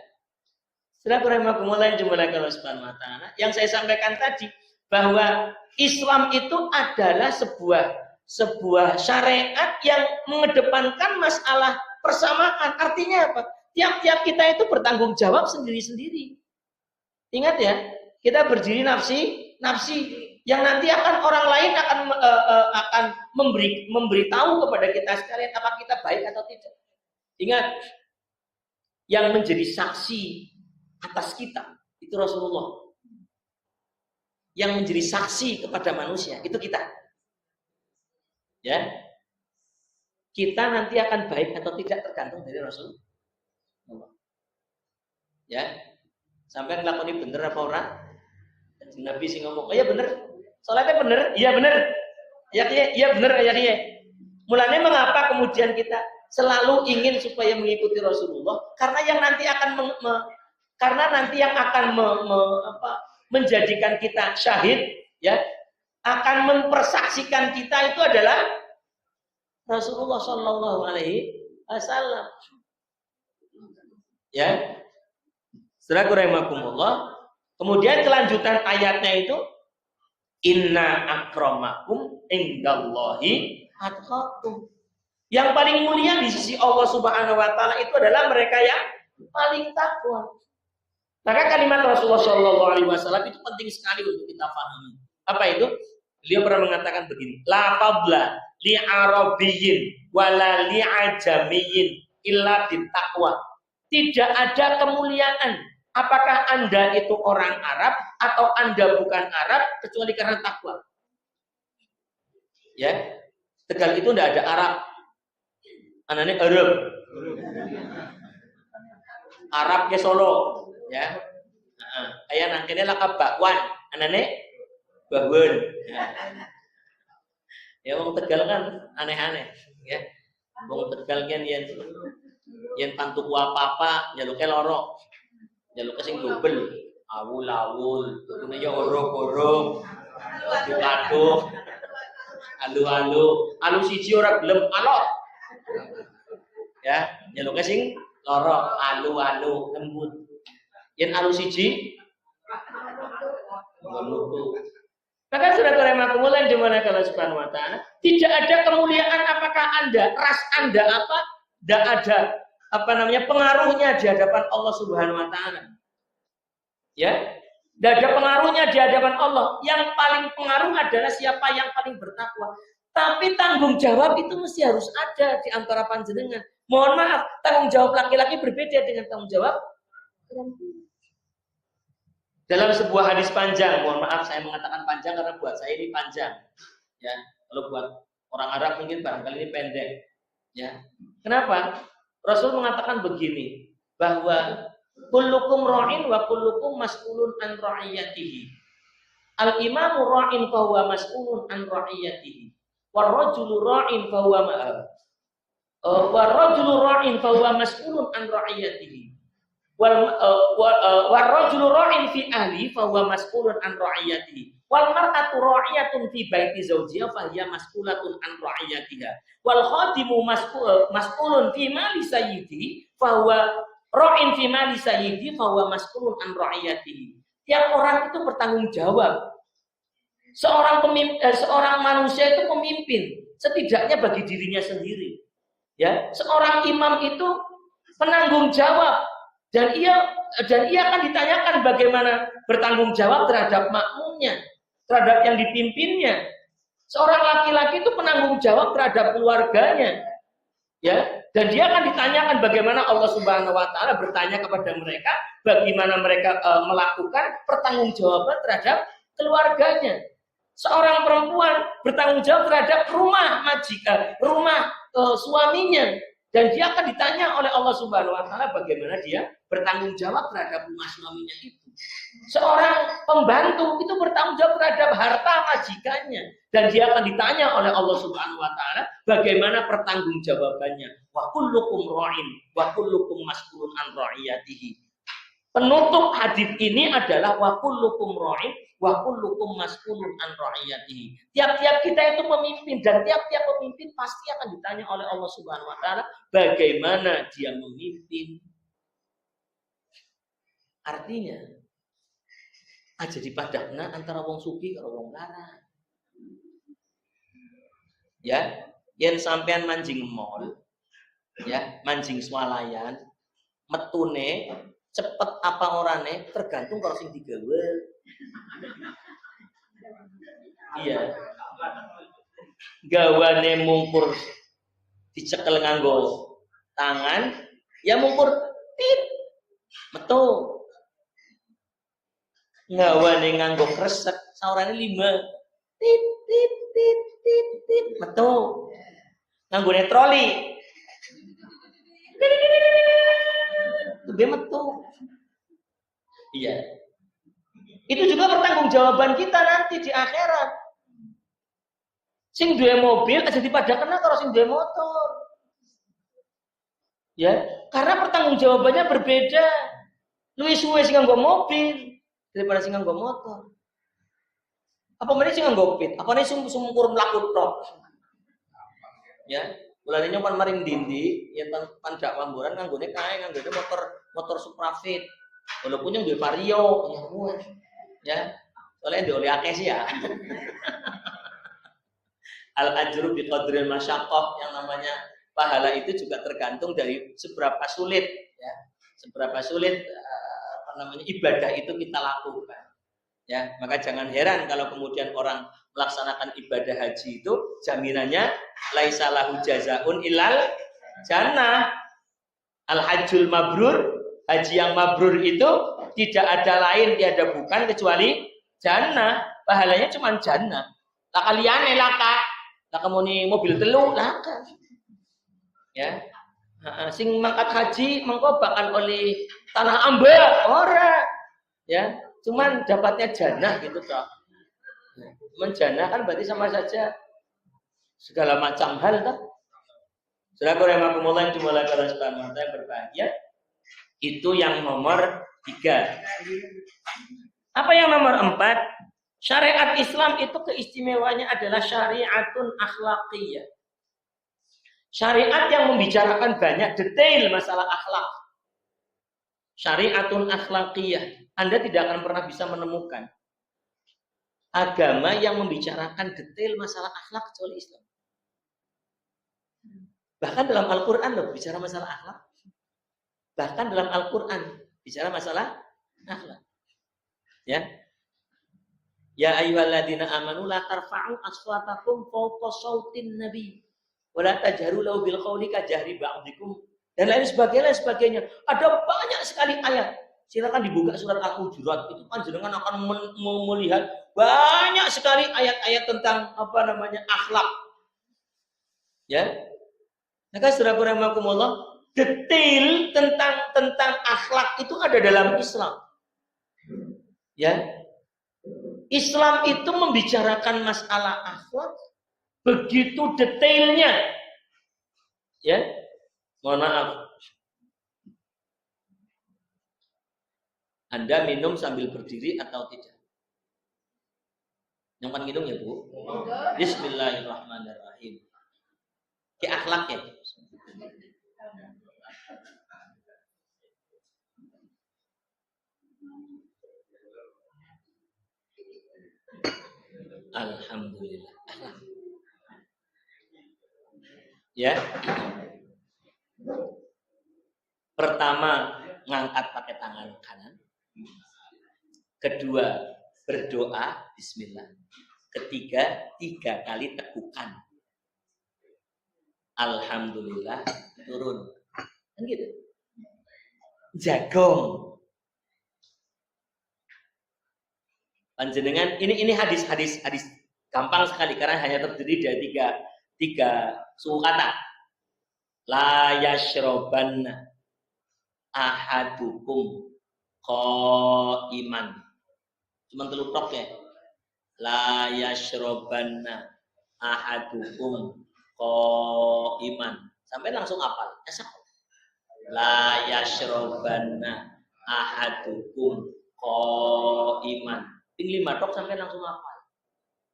Bismillahirrahmanirrahim jumlah Allah Subhanahu wa taala. Yang saya sampaikan tadi bahwa Islam itu adalah sebuah syariat yang mengedepankan masalah persamaan. Artinya apa? Tiap-tiap kita itu bertanggung jawab sendiri-sendiri. Ingat ya, kita berdiri nafsi, yang nanti akan orang lain akan memberitahu kepada kita sekalian apa kita baik atau tidak. Ingat, yang menjadi saksi atas kita itu Rasulullah. Yang menjadi saksi kepada manusia itu kita. Ya. Kita nanti akan baik atau tidak tergantung dari Rasulullah. Ya. Sampai ngelakoni bener apa ora? Nabi sing ngomong, "Oh iya bener. Salatnya bener." "Iya bener." "Ya iya, iya bener ya iya." Mulanya mengapa kemudian kita selalu ingin supaya mengikuti Rasulullah? Karena yang nanti akan menjadikan kita syahid, ya, akan mempersaksikan kita itu adalah Rasulullah Shallallahu Alaihi Wasallam. Ya, saudara rahimakumullah. Kemudian kelanjutan ayatnya itu, Inna akramakum indallahi atqakum. Yang paling mulia di sisi Allah Subhanahu Wa Taala itu adalah mereka yang paling takwa. Maka kalimat Rasulullah Shallallahu Alaihi Wasallam itu penting sekali untuk kita pahami. Apa itu? Beliau pernah mengatakan begini, la fadla li arabiyyin wala li ajamiyyin illa bittaqwa. Tidak ada kemuliaan apakah Anda itu orang Arab atau Anda bukan Arab kecuali karena takwa. Ya. Tegal itu tidak ada Arab. Anaknya Arab. Arab ke Solo, ya. Ayah nangkene lakab bakwan, anaknya Bahwan. Ya, wong Tegal kan aneh-aneh, ya. Wong Tegal kan yen pantuku apa-apa nyaluke loro. Nyaluke sing dobel, awul-awul, tutune ya orok-orok, aduh-aduh, alu-alu, alu siji ora gelem alok. Ya, nyaluke sing loro, alu-alu, lembut. Yen alu siji menutu. Maka saudara rahimakumullah di mana Allah Subhanahu Wa Taala, tidak ada kemuliaan apakah Anda, ras Anda apa, tidak ada pengaruhnya di hadapan Allah Subhanahu Wa Taala. Ya, tidak ada pengaruhnya di hadapan Allah. Yang paling pengaruh adalah siapa yang paling bertakwa. Tapi tanggung jawab itu mesti harus ada di antara panjenengan. Mohon maaf, tanggung jawab laki-laki berbeda dengan tanggung jawab perempuan. Dalam sebuah hadis panjang, mohon maaf saya mengatakan panjang karena buat saya ini panjang. Ya, kalau buat orang Arab mungkin barangkali ini pendek. Ya, kenapa? Rasul mengatakan begini, bahwa kullukum ra'in wa kullukum mas'ulun an ra'iyatihi. Al-imamu ra'in fa huwa mas'ulun an ra'iyatihi. War rajulu ra'in fa huwa war rajulu ra'in fa huwa mas'ulun an ra'iyatihi. Wal rajulu ra'in fi ahli fa huwa mas'ulun an ra'iyatihi. Wal mar'atu ra'iyatun fi baiti zawjiha fa hiya mas'ulatun an ra'iyatiha. Wal khadimu mas'ulun fi mali sayyidi fa huwa ra'in fi mali sayyidi fa huwa mas'ulun an ra'iyatihi. Tiap orang itu bertanggung jawab. Seorang manusia itu pemimpin setidaknya bagi dirinya sendiri. Ya, seorang imam itu penanggung jawab. Dan ia akan ditanyakan bagaimana bertanggung jawab terhadap makmumnya, terhadap yang dipimpinnya. Seorang laki-laki itu penanggung jawab terhadap keluarganya, ya. Dan dia akan ditanyakan bagaimana Allah Subhanahu Wa Taala bertanya kepada mereka, bagaimana mereka melakukan pertanggungjawaban terhadap keluarganya. Seorang perempuan bertanggung jawab terhadap rumah majikan, rumah suaminya. Dan dia akan ditanya oleh Allah Subhanahu Wa Taala bagaimana dia bertanggung jawab terhadap rumah suaminya itu. Seorang pembantu itu bertanggung jawab terhadap harta majikannya dan dia akan ditanya oleh Allah Subhanahu Wa Taala bagaimana pertanggungjawabannya. Wa kullukum ra'in wa kullukum mas'ulun an ra'iyatihi. Penutup hadis ini adalah wa kullukum ra'in wa kullukum mas'ulun an ra'iyatihi. Tiap-tiap kita itu pemimpin dan tiap-tiap pemimpin pasti akan ditanya oleh Allah Subhanahu Wa Taala bagaimana dia memimpin. Artinya aja dipadakna antara wong sugih karo wong lara. Ya, yen sampean manjing mall, ya, manjing swalayan, metune cepet apa orane tergantung kalau sing digawe. Iya. Gawane mungkur dicekel nganggo tangan, ya mungkur tit metu. Gawane nganggo kresek saurane 5 tit tit metu nganggone troli metu. Iya. Itu juga pertanggungjawaban kita nanti di akhirat. Sing duwe mobil aja dipadakna karo sing duwe motor. Ya, karena pertanggungjawabannya berbeda. Luwih suwe sing nganggo mobil daripada sing nganggo motor. Apa meneh sing nganggo pit? Apa meneh sumur mlaku tok. Ya, mulane nyopan maring dindi yen pan dak mamburan nganggone kae nganggone motor Suprafit. Walaupun yang duwe Vario, ya. Soalnya duwe akeh sih ya. Al ajru bi qadril masyaqqah, yang namanya pahala itu juga tergantung dari seberapa sulit ya. Seberapa sulit ibadah itu kita lakukan. Ya, maka jangan heran kalau kemudian orang melaksanakan ibadah haji itu jaminannya laisa lahu jazaun ilal jannah. Al hajjul mabrur, haji yang mabrur itu tidak ada lain tiada bukan kecuali jannah. Pahalanya cuma jannah. Tak kalian laka. Tak kemuni mobil telu laka. Ya. Sing mangkat haji mengko bakal oleh tanah amba ora. Ya, cuman dapatnya jannah gitu toh. Cuman jannah kan berarti sama saja segala macam hal toh. Saudara rahimakumullah yang dimulai oleh Subhanahu wa taala berbahagia. Itu yang nomor 3. Apa yang nomor 4? Syariat Islam itu keistimewaannya adalah syariatun akhlaqiyah. Syariat yang membicarakan banyak detail masalah akhlak. Syariatun akhlaqiyah. Anda tidak akan pernah bisa menemukan agama yang membicarakan detail masalah akhlak kecuali Islam. Bahkan dalam Al-Quran loh bicara masalah akhlak. Bahkan dalam Al-Quran bicara masalah akhlak. Ya. Ya ayyuhalladzina amanu la tarfa'u aswatakum fawqa sautin nabi wa la tajharu lahu bil qawli ka jahri ba'dikum dan lain sebagainya. Ada banyak sekali ayat. Silakan dibuka surat Al-Hujurat, itu panjenengan akan melihat banyak sekali ayat-ayat tentang akhlak. Ya. Maka saudara rahimakumullah, detail tentang akhlak itu ada dalam Islam. Ya. Islam itu membicarakan masalah akhlak begitu detailnya. Ya. Mohon maaf. Anda minum sambil berdiri atau tidak? Yang minum ya, Bu? Bismillahirrahmanirrahim. Ke akhlak ya. Alhamdulillah. Ya. Pertama, ngangkat pakai tangan kanan. Kedua, berdoa bismillah. Ketiga, 3 kali tegukan. Alhamdulillah, turun. Kan gitu. Jagong. Panjenengan ini hadis gampang sekali karena hanya terdiri dari tiga suku kata. La yashrobanna ahadukum qaiman. Cuma telu tok ya. La yashrobanna ahadukum qaiman. Sampai langsung hafal. La yashrobanna ahadukum qaiman. Ping 5 tok sampai langsung hafal.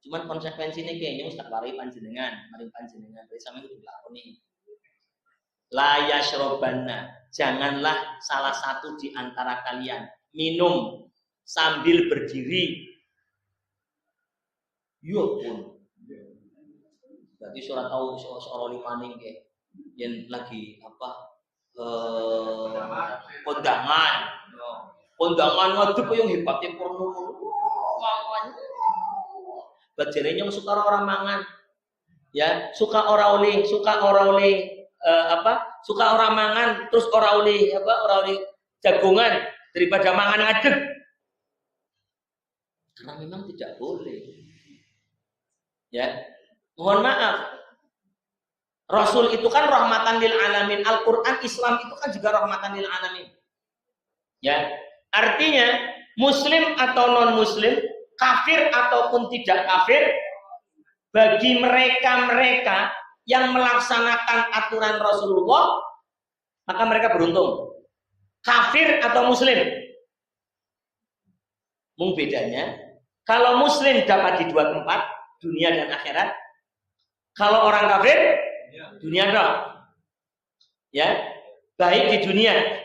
Cuman konsekuensinya kayaknya ustaz mari panjenengan dari sampe kudu dilakoni. La yashrobanna, janganlah salah satu di antara kalian minum sambil berdiri. Yo pun. Berarti surat tahu soal limaning ke yang lagi kondangan ngadep yang hebatnya porno. Bajane yang suka orang mangan. Ya, suka orang oleh suka orang mangan terus orang oleh jagongan daripada mangan ngadeg. Karena memang tidak boleh. Ya. Mohon maaf. Rasul itu kan rahmatan lil alamin. Al-Qur'an Islam itu kan juga rahmatan lil alamin. Ya. Artinya muslim atau non muslim, kafir ataupun tidak kafir, bagi mereka-mereka yang melaksanakan aturan Rasulullah, maka mereka beruntung. Kafir atau muslim. Mungkin bedanya, kalau muslim dapat di dua tempat, dunia dan akhirat. Kalau orang kafir, dunia dong. Ya, baik di dunia.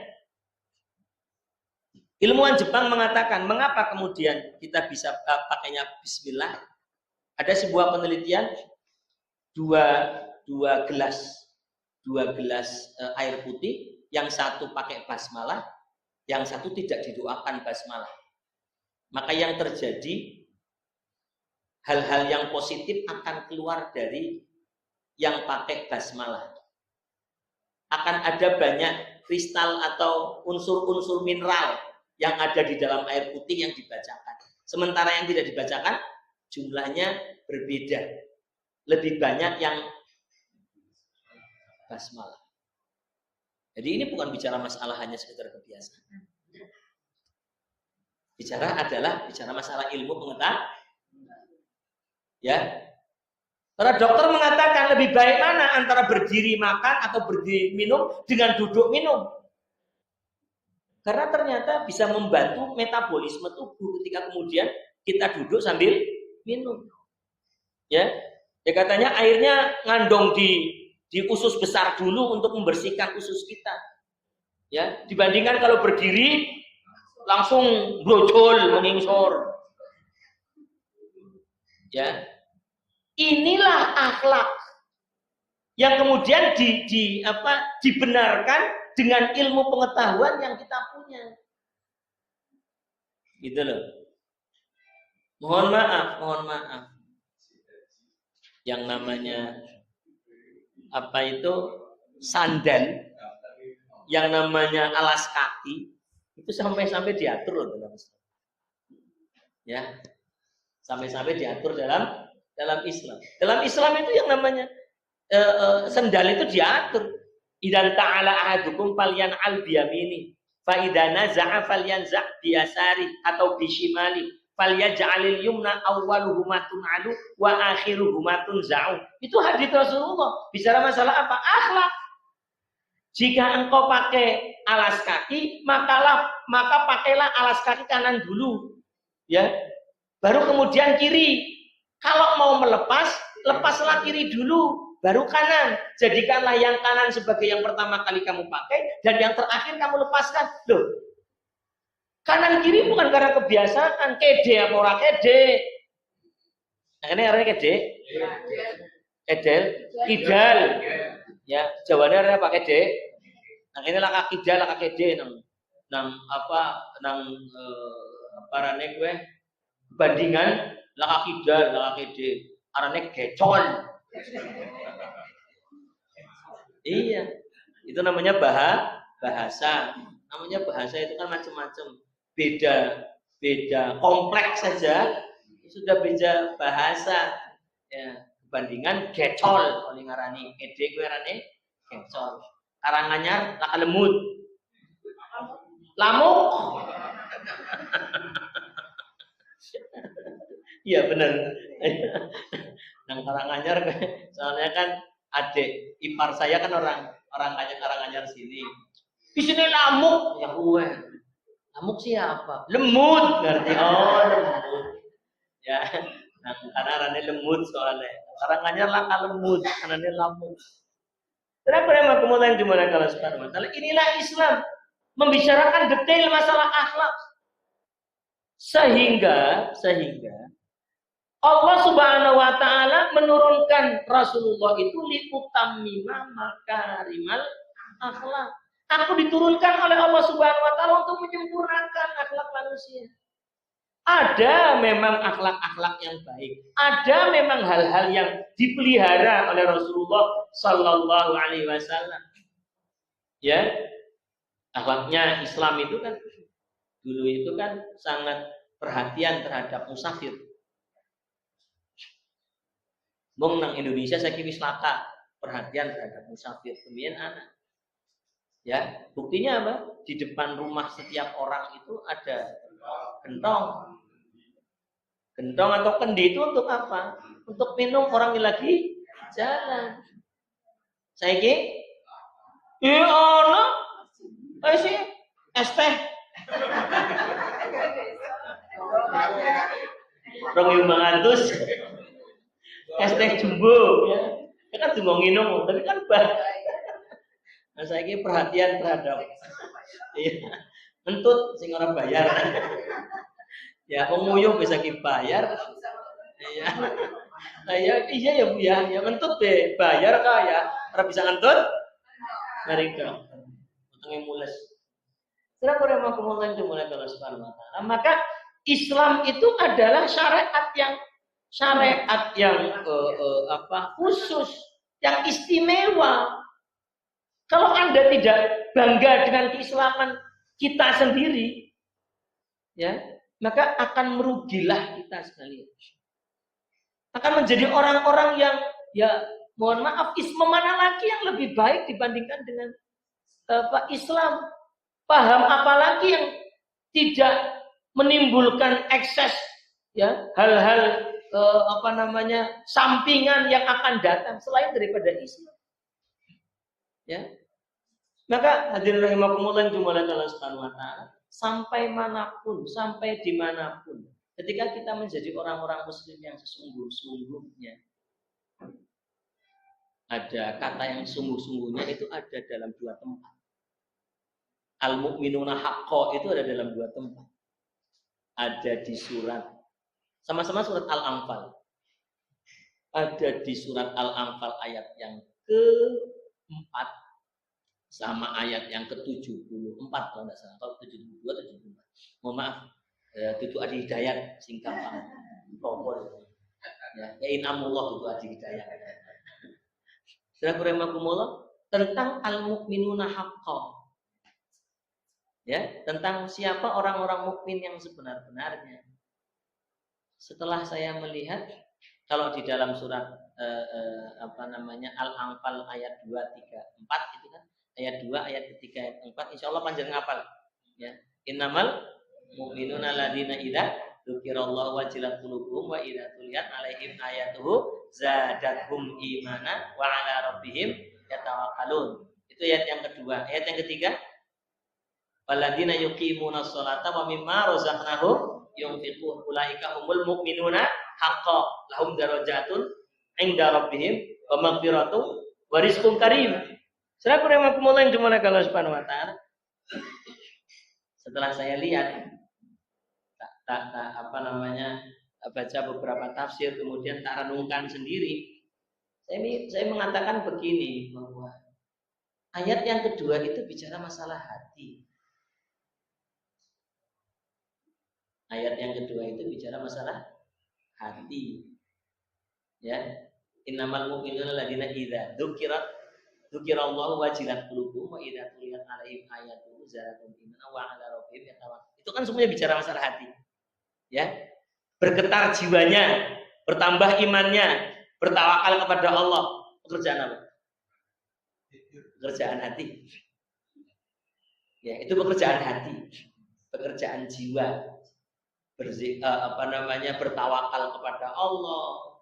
Ilmuwan Jepang mengatakan, mengapa kemudian kita bisa pakainya bismillah? Ada sebuah penelitian, dua gelas air putih, yang satu pakai basmalah, yang satu tidak didoakan basmalah. Maka yang terjadi, hal-hal yang positif akan keluar dari yang pakai basmalah. Akan ada banyak kristal atau unsur-unsur mineral yang ada di dalam air putih yang dibacakan. Sementara yang tidak dibacakan, jumlahnya berbeda. Lebih banyak yang basmalah. Jadi ini bukan bicara masalah hanya sekedar kebiasaan. Bicara masalah ilmu pengetahuan. Ya. Para dokter mengatakan lebih baik mana antara berdiri makan atau berdiri minum dengan duduk minum. Karena ternyata bisa membantu metabolisme tubuh ketika kemudian kita duduk sambil minum. Ya. Ya katanya airnya ngandung di usus besar dulu untuk membersihkan usus kita. Ya, dibandingkan kalau berdiri langsung brojol mengingsor. Ya. Inilah akhlak yang kemudian dibenarkan dengan ilmu pengetahuan yang kita punya. Gitu loh. Mohon maaf. Yang namanya apa itu sandal, yang namanya alas kaki, itu sampai-sampai diatur loh dalam Islam. Ya. Sampai-sampai diatur dalam Islam. Dalam Islam itu yang namanya sendal itu diatur. Idan ta'ala ahadukum falyan'al biyamini fa idza naza'a falyanza' biyasari atau bishimali falyaj'alil yumna awwaluhuma tun'alu wa akhiruhuma tunza'u. Itu hadis Rasulullah. Bicara masalah apa? Akhlak. Jika engkau pakai alas kaki, maka pakailah alas kaki kanan dulu. Ya. Baru kemudian kiri. Kalau mau melepas, lepaslah kiri dulu, baru kanan. Jadikanlah yang kanan sebagai yang pertama kali kamu pakai, dan yang terakhir kamu lepaskan. Loh, kanan kiri bukan karena kebiasaan, kede apa orang kede. Nah, ini artinya kede? Kedel, kidal. Ya, jawabannya artinya apa kede? Nah, ini laka kidal, laka kede. Nang gue bandingan laka kidal, laka kede, arane gecol. Iya, itu namanya bahasa. Namanya bahasa itu kan macam-macam. Beda kompleks saja sudah beda bahasa. Ya, bandingan gecol oleh ngarani kede gue arane gecol. Karanganyar laka lemut. Lamuk. Iya benar. Nang Karanganyar, soalnya kan adik ipar saya kan orang Karanganyar sini. Di sini lamuk, ya gue. Lamuk siapa? Lemut, ngerti? Oh lemut. Ya, nang karena lemut soalnya. Karanganyar laka lemut, karena lamuk. Kenapa emang kemudian gimana kalau sekarang? Inilah Islam membicarakan detail masalah akhlak. Sehingga Allah Subhanahu wa taala menurunkan Rasulullah itu liutammima makarimal akhlak. Aku diturunkan oleh Allah Subhanahu wa taala untuk menyempurnakan akhlak manusia. Ada memang akhlak-akhlak yang baik. Ada memang hal-hal yang dipelihara oleh Rasulullah sallallahu alaihi wasallam. Ya. Akhlaknya Islam itu kan dulu itu kan sangat perhatian terhadap musafir. Wong nang Indonesia saiki wis laka perhatian terhadap musafir kemudian anak. Ya, buktinya apa? Di depan rumah setiap orang itu ada gentong. Gentong atau kendi itu untuk apa? Untuk minum orang yang lagi jalan. Saiki ono sih es teh. Rong 500 es teh jumbo ya. Kan cuma minum, tapi kan nah, saya ini perhatian terhadap mentut sing ora bayar. Ya, wong nguyuh bisa dibayar. Iya. Iya ya Bu ya. Ya mentut deh, bayar kah ya? Ora bisa ngentut. Mereka. Utangnya mules. Setelah kurang kemudian dimulai Allah Subhanahu wa taala. Maka Islam itu adalah syariat yang khusus, yang istimewa. Kalau Anda tidak bangga dengan keislaman kita sendiri, ya, maka akan merugilah kita sekalian. Akan menjadi orang-orang yang, ya, mohon maaf, Islam mana lagi yang lebih baik dibandingkan dengan Islam? Paham apa lagi yang tidak menimbulkan ekses, ya, hal-hal sampingan yang akan datang selain daripada Islam. Ya. Maka hadirin rahimakumullah jumlah Allah Subhanahu wa taala, sampai manapun, sampai dimanapun, ketika kita menjadi orang-orang muslim yang sesungguh-sungguhnya, ada kata yang sungguh-sungguhnya itu ada dalam 2 tempat. Al-mu'minuna haqqo itu ada dalam 2 tempat. Ada di surat, sama-sama surat Al-Anfal. Ada di surat Al-Anfal ayat yang ke-4 sama ayat yang ke-74 kalau tidak salah, atau 72 74. Mohon maaf, itu Adi Hidayat sing gampang propor. Ya, inamullah itu Adi Hidayat. Bismillahirrahmanirrahim tentang al-mu'minuna haqqan. Ya, tentang siapa orang-orang mukmin yang sebenar-benarnya. Setelah saya melihat kalau di dalam surat Al-Anfal ayat 2, 3, 4 itu kan ayat 2, ayat ketiga, ayat 4 insyaallah panjang ngapal. Ya. Innamal mu'minuna alladzina idza dzukirallahu wajilat qulubuhum wa idza tuliyat 'alaihim ayatuhu zadatuhum imana wa 'ala rabbihim yatawakkalun. Itu ayat yang kedua. Ayat yang ketiga, walladzina yuqimunas sholata wa mimma razaqnahum yunfiqun ulaika humul mu'minuna haqqan lahum darajatun 'inda rabbihim wa maghfiratun wa rizqun karim. Saudara rahimakumullah yang dimulakan Allah Subhanahu wa taala. Setelah saya lihat baca beberapa tafsir kemudian tak renungkan sendiri, saya mengatakan begini, bahwa ayat yang kedua itu bicara masalah hati. Ayat yang kedua itu bicara masalah hati. Ya, innamal mu'minuna alladzina idza dzukirallahu wajilat qulubuhum wa idza tuliyat 'alaihim ayatuhu zadatuhum imanan wa 'ala rabbihim yatawakkalun. Itu kan semuanya bicara masalah hati. Ya. Bergetar jiwanya, bertambah imannya, bertawakal kepada Allah. Pekerjaan apa? Pekerjaan hati. Ya, itu pekerjaan hati. Pekerjaan jiwa. Bertawakal kepada Allah,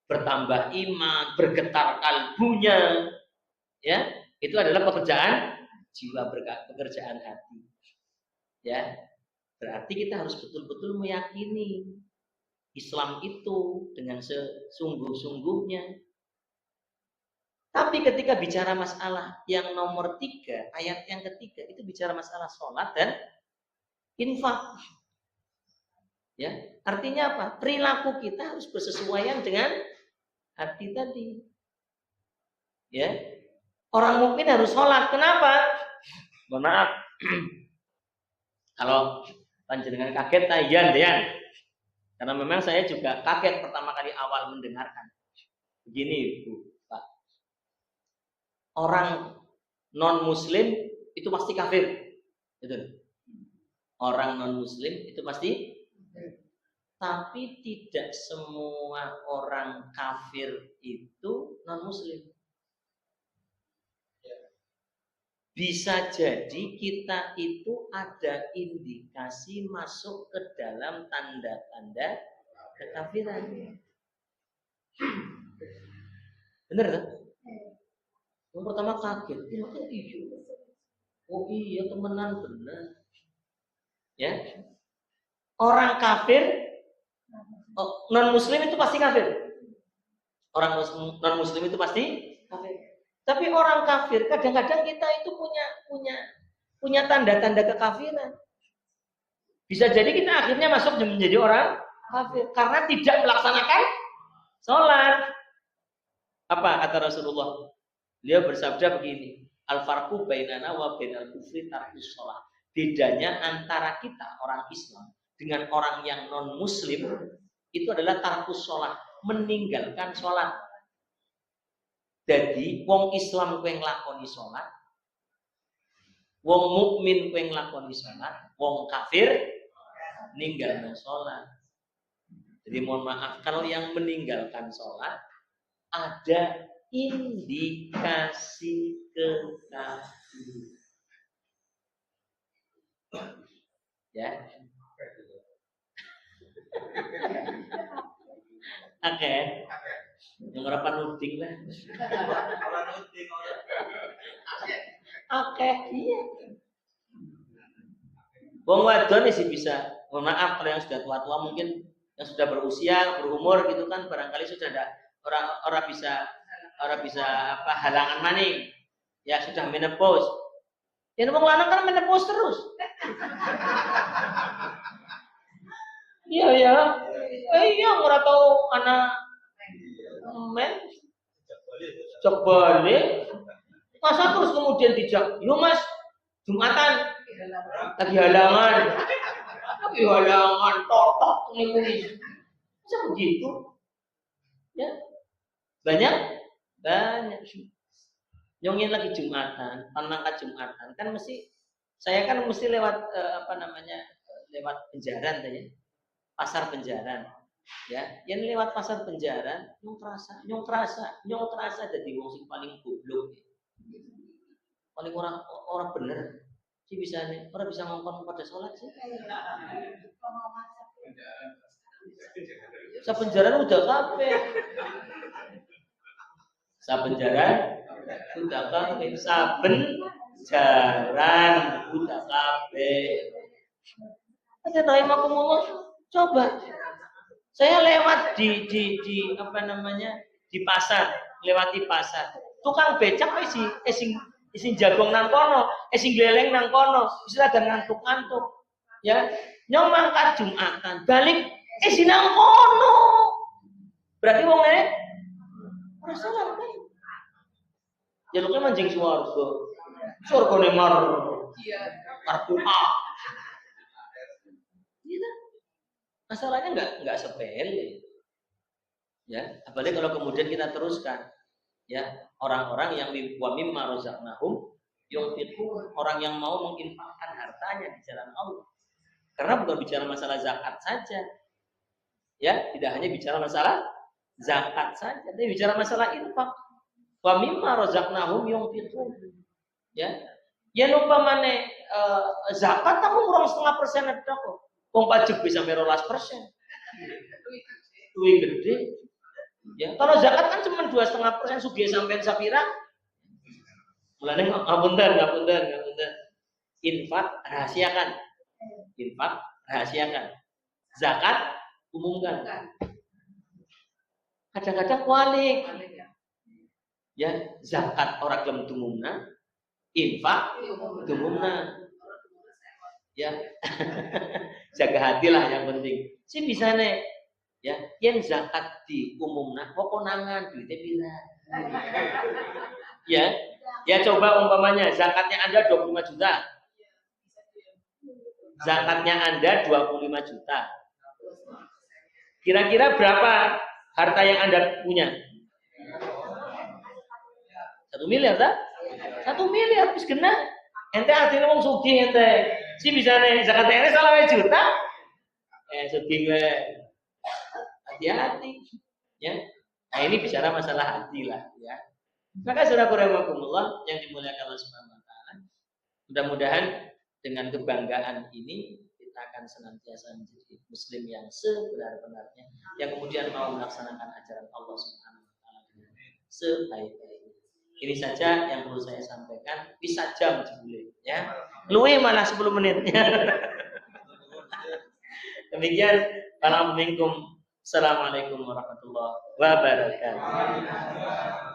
bertambah iman, bergetar kalbunya, ya, itu adalah pekerjaan jiwa, pekerjaan hati, ya. Berarti kita harus betul-betul meyakini Islam itu dengan sesungguh-sungguhnya. Tapi ketika bicara masalah yang nomor 3, ayat yang ketiga itu bicara masalah sholat dan infak. Ya, artinya apa? Perilaku kita harus bersesuaian dengan hati tadi. Ya, orang mukmin harus sholat. Kenapa? Mohon maaf. Kalau panjenengan kaget, tayan. Karena memang saya juga kaget pertama kali awal mendengarkan. Begini, Bu, Pak. Orang non-Muslim itu pasti kafir. Gitu. Orang non-Muslim itu pasti. Tapi tidak semua orang kafir itu non-muslim. Bisa jadi kita itu ada indikasi masuk ke dalam tanda-tanda kekafiran. Bener kan? Yang pertama kaget, oh iya temenan benar. Ya, orang kafir, non muslim itu pasti kafir. Orang non muslim itu pasti kafir. Tapi orang kafir kadang-kadang kita itu punya tanda-tanda kekafiran. Bisa jadi kita akhirnya masuk menjadi orang kafir karena tidak melaksanakan sholat. Apa kata Rasulullah? Beliau bersabda begini, al-farqu bainana wa bainal kufri tarkus sholat. Bedanya antara kita orang Islam dengan orang yang non muslim itu adalah tarkus sholat, meninggalkan sholat. Jadi wong Islam kowe nglakoni sholat, wong mukmin kowe nglakoni sholat, wong kafir ninggalkan sholat. Jadi mohon maaf kalau yang meninggalkan sholat ada indikasi kekafiran. Ya. Oke. Yang ora panuding lah. Oke, iya. Wong wadon sih bisa. Mohon maaf kalau yang sudah tua-tua mungkin yang sudah berusia, berumur gitu kan barangkali sudah ada orang bisa apa halangan maning. Ya sudah menopause. Yang wong lanang kan menopause terus. Iya ya. Iya ora tau anak men cek balik. Masa terus kemudian dijak, "Yo Mas, Jumatan lagi halangan." Lagi halangan totok niku wis. Bisa begitu. Ya. Banyak nyongin lagi Jumatan, panangkat Jumatan kan mesti saya kan mesti lewat lewat Penjaran ya. Pasar Penjaran. Ya, yang lewat pasar Penjaran nyong terasa jadi wong sing paling goblok. Paling orang bener sih bisa nih, orang bisa ngomong pada sholat sih. Sa Penjaran udah kape. Saben jaran udah kabeh, saben jaran udah kabeh. Ada rahimakumullah, coba. Saya lewat di di pasar, lewati pasar. Tukang becak isi jagung nang kono, isi gleleng nang kono, istilah dan ngantuk-ngantuk. Ya, nyong mangkat Jumatan, balik isi nang kono. Berarti wong ora salah kan? Jaluknya mancing swarga. Surgane mar. Kartu A. Gitu. Masalahnya enggak sepele. Ya, apalagi kalau kemudian kita teruskan. Ya, orang-orang yang wa mimma razaqnahum yunfiqun, orang yang mau menginfakkan hartanya di jalan Allah. Karena bukan bicara masalah zakat saja. Ya, tidak hanya bicara masalah zakat saja, tapi bicara masalah infak. Wa mimma razaqnahum yunfiqun. Ya. Ya umpamane zakat tamu kurang 0,5% ada kok. Wong pajak bisa sampai 12%. Duit gede. Ya, kalau zakat kan cuma 2,5% sugih sampean sapira. Mulane ngapunten. Infak rahasiakan. Zakat umumkan. Kadang-kadang kualik. Ya, zakat orang gelem dumumna, infak dumumna. Ya. Jaga hatilah yang penting. Si bisa nih. Ya, yang zakat diumumna kok konangan duitnya pira. Ya. Ya coba umpamanya zakatnya Anda 25 juta. Zakatnya Anda 25 juta. Kira-kira berapa harta yang Anda punya? 1 miliar tak? 1 miliar wis kena. Ente artinya wong sugih ente. Si bisa nih zakat ente salah juta. Sugih wae. Hati-hati. Ya. Nah ini bicara masalah hati lah. Ya. Maka saudara rahimakumullah yang dimuliakan Allah Subhanahu Wa Taala, mudah-mudahan dengan kebanggaan ini kita akan senantiasa menjadi Muslim yang sebenar-benarnya, yang kemudian mau melaksanakan ajaran Allah Subhanahu Wa Taala dengan sebaik-baiknya. Ini saja yang perlu saya sampaikan. Bisa jam jebule, ya. Luwe malah 10 menit. Demikian. Assalamualaikum warahmatullahi wabarakatuh.